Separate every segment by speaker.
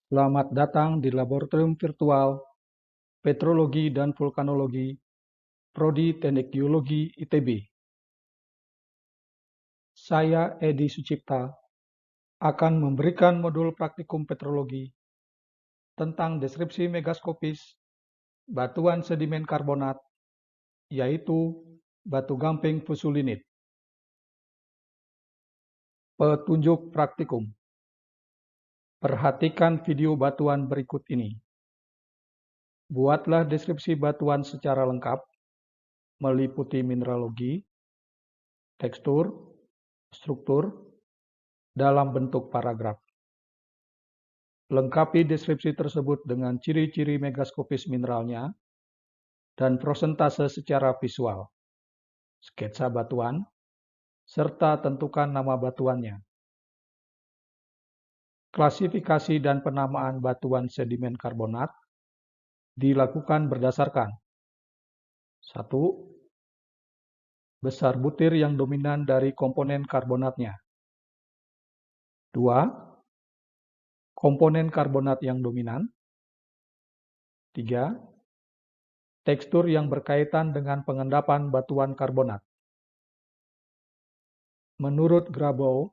Speaker 1: Selamat datang di Laboratorium Virtual Petrologi dan Vulkanologi, Prodi Teknik Geologi ITB. Saya Edi Sucipta akan memberikan modul praktikum petrologi tentang deskripsi megaskopis batuan sedimen karbonat, yaitu batu gamping fusulinit. Petunjuk praktikum. Perhatikan video batuan berikut ini. Buatlah deskripsi batuan secara lengkap, meliputi mineralogi, tekstur, struktur, dalam bentuk paragraf. Lengkapi deskripsi tersebut dengan ciri-ciri megaskopis mineralnya dan prosentase secara visual, sketsa batuan, serta tentukan nama batuannya. Klasifikasi dan penamaan batuan sedimen karbonat dilakukan berdasarkan 1. Besar butir yang dominan dari komponen karbonatnya. 2. Komponen karbonat yang dominan. 3. Tekstur yang berkaitan dengan pengendapan batuan karbonat. Menurut Grabow,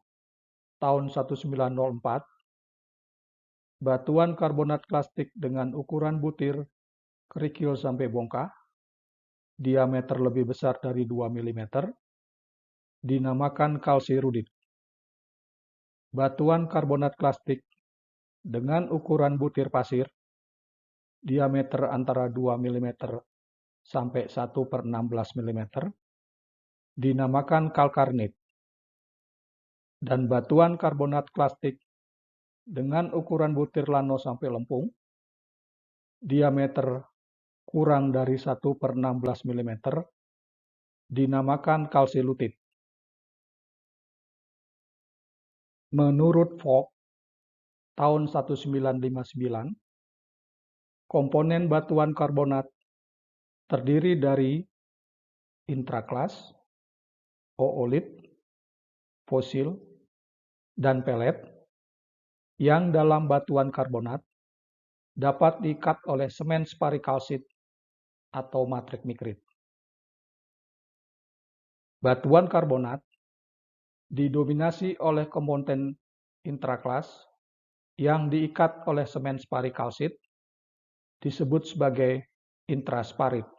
Speaker 1: tahun 1904, batuan karbonat klastik dengan ukuran butir kerikil sampai bongkah, diameter lebih besar dari 2 mm, dinamakan kalsirudit. Batuan karbonat klastik dengan ukuran butir pasir, diameter antara 2 mm sampai 1/16 mm, dinamakan kalkarnit. Dan batuan karbonat klastik dengan ukuran butir lano sampai lempung, diameter kurang dari 1/16 mm, dinamakan kalsilutit. Menurut Vogt, tahun 1959, komponen batuan karbonat terdiri dari intraklas, oolit, fosil, dan pelet yang dalam batuan karbonat dapat diikat oleh semen sparikalsit atau matrik mikrit. Batuan karbonat didominasi oleh komponen intraklas yang diikat oleh semen sparikalsit disebut sebagai intrasparit.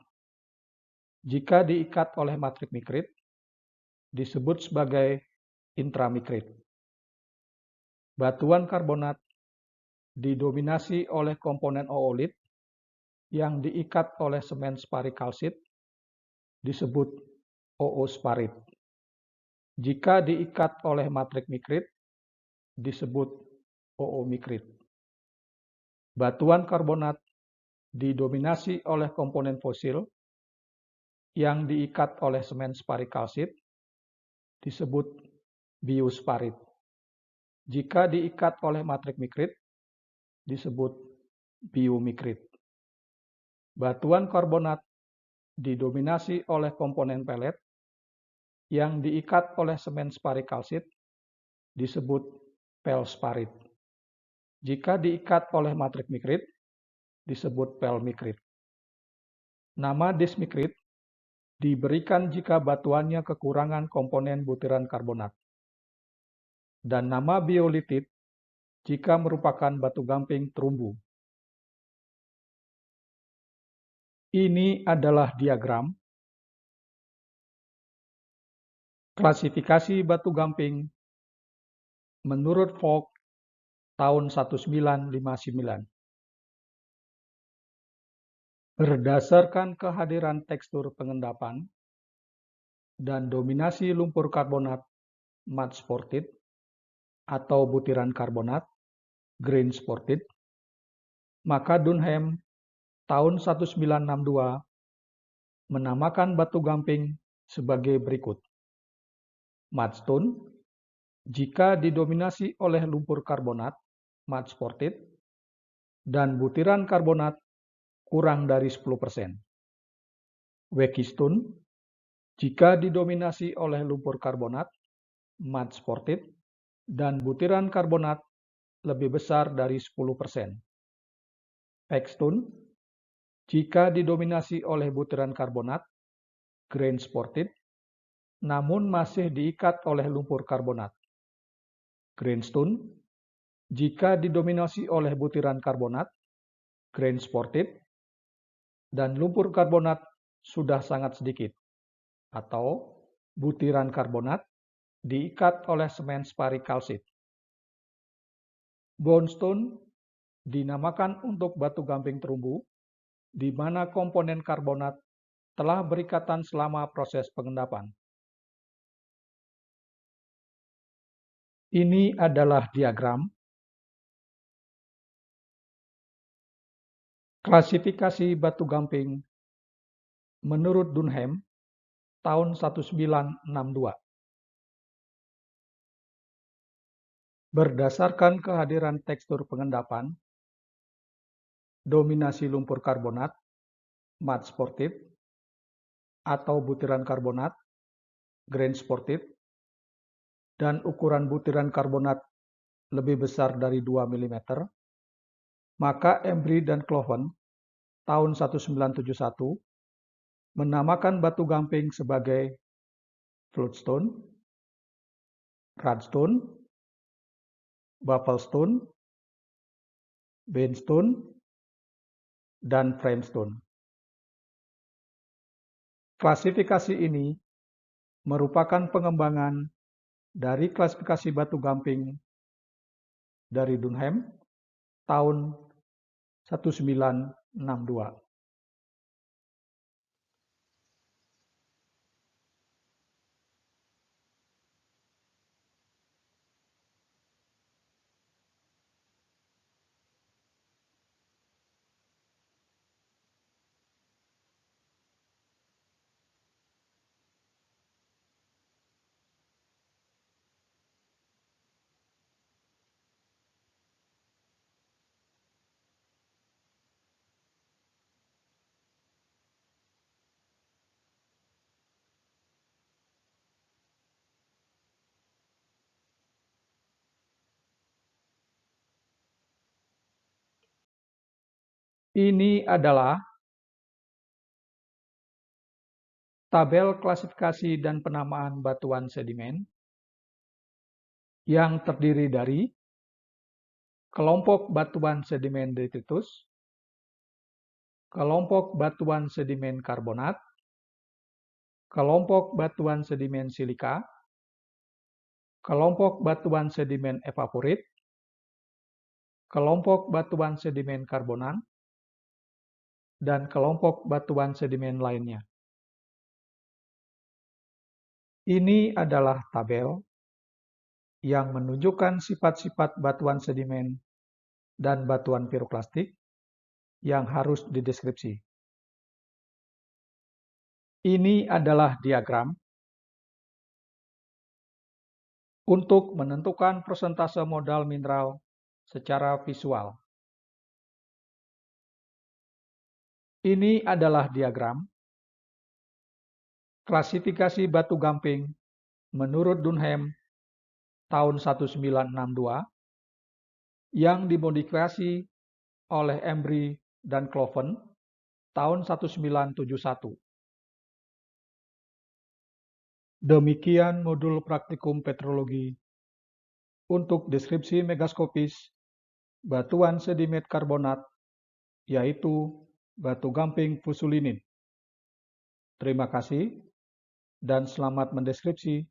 Speaker 1: Jika diikat oleh matrik mikrit disebut sebagai intramikrit. Batuan karbonat didominasi oleh komponen oolit yang diikat oleh semen sparikalsit disebut oosparit. Jika diikat oleh matrik mikrit disebut oomikrit. Batuan karbonat didominasi oleh komponen fosil yang diikat oleh semen sparikalsit disebut biosparit. Jika diikat oleh matrik mikrit disebut biomikrit. Batuan karbonat didominasi oleh komponen pelet yang diikat oleh semen sparikalsit disebut pelsparit. Jika diikat oleh matrik mikrit disebut pelmikrit. Nama dismikrit diberikan jika batuannya kekurangan komponen butiran karbonat. Dan nama biolitit jika merupakan batu gamping terumbu. Ini adalah diagram klasifikasi batu gamping menurut Vogt tahun 1959. Berdasarkan kehadiran tekstur pengendapan dan dominasi lumpur karbonat mud sported atau butiran karbonat grain sported, maka Dunham tahun 1962 menamakan batu gamping sebagai berikut. Mudstone jika didominasi oleh lumpur karbonat mud sported dan butiran karbonat kurang dari 10%. Wekistone jika didominasi oleh lumpur karbonat mud sported dan butiran karbonat lebih besar dari 10%. Pegstone, jika didominasi oleh butiran karbonat, grain spotted, namun masih diikat oleh lumpur karbonat. Greenstone, jika didominasi oleh butiran karbonat, grain spotted, dan lumpur karbonat sudah sangat sedikit, atau butiran karbonat diikat oleh semen spari kalsit. Bonestone dinamakan untuk batu gamping terumbu, di mana komponen karbonat telah berikatan selama proses pengendapan. Ini adalah diagram klasifikasi batu gamping menurut Dunham tahun 1962. Berdasarkan kehadiran tekstur pengendapan, dominasi lumpur karbonat, mud sportive, atau butiran karbonat, grain sportive, dan ukuran butiran karbonat lebih besar dari 2 mm, maka Embry dan Cloven tahun 1971 menamakan batu gamping sebagai floodstone, radstone, bufflestone, veinstone, dan framestone. Klasifikasi ini merupakan pengembangan dari klasifikasi batu gamping dari Dunham tahun 1962. Ini adalah tabel klasifikasi dan penamaan batuan sedimen yang terdiri dari kelompok batuan sedimen detritus, kelompok batuan sedimen karbonat, kelompok batuan sedimen silika, kelompok batuan sedimen evaporit, kelompok batuan sedimen karbonan, dan kelompok batuan sedimen lainnya. Ini adalah tabel yang menunjukkan sifat-sifat batuan sedimen dan batuan piroklastik yang harus dideskripsi. Ini adalah diagram untuk menentukan persentase modal mineral secara visual. Ini adalah diagram klasifikasi batu gamping menurut Dunham tahun 1962 yang dimodifikasi oleh Embry dan Cloven tahun 1971. Demikian modul praktikum petrologi untuk deskripsi megaskopis batuan sedimen karbonat, yaitu batu gamping pusulinin. Terima kasih dan selamat mendeskripsi.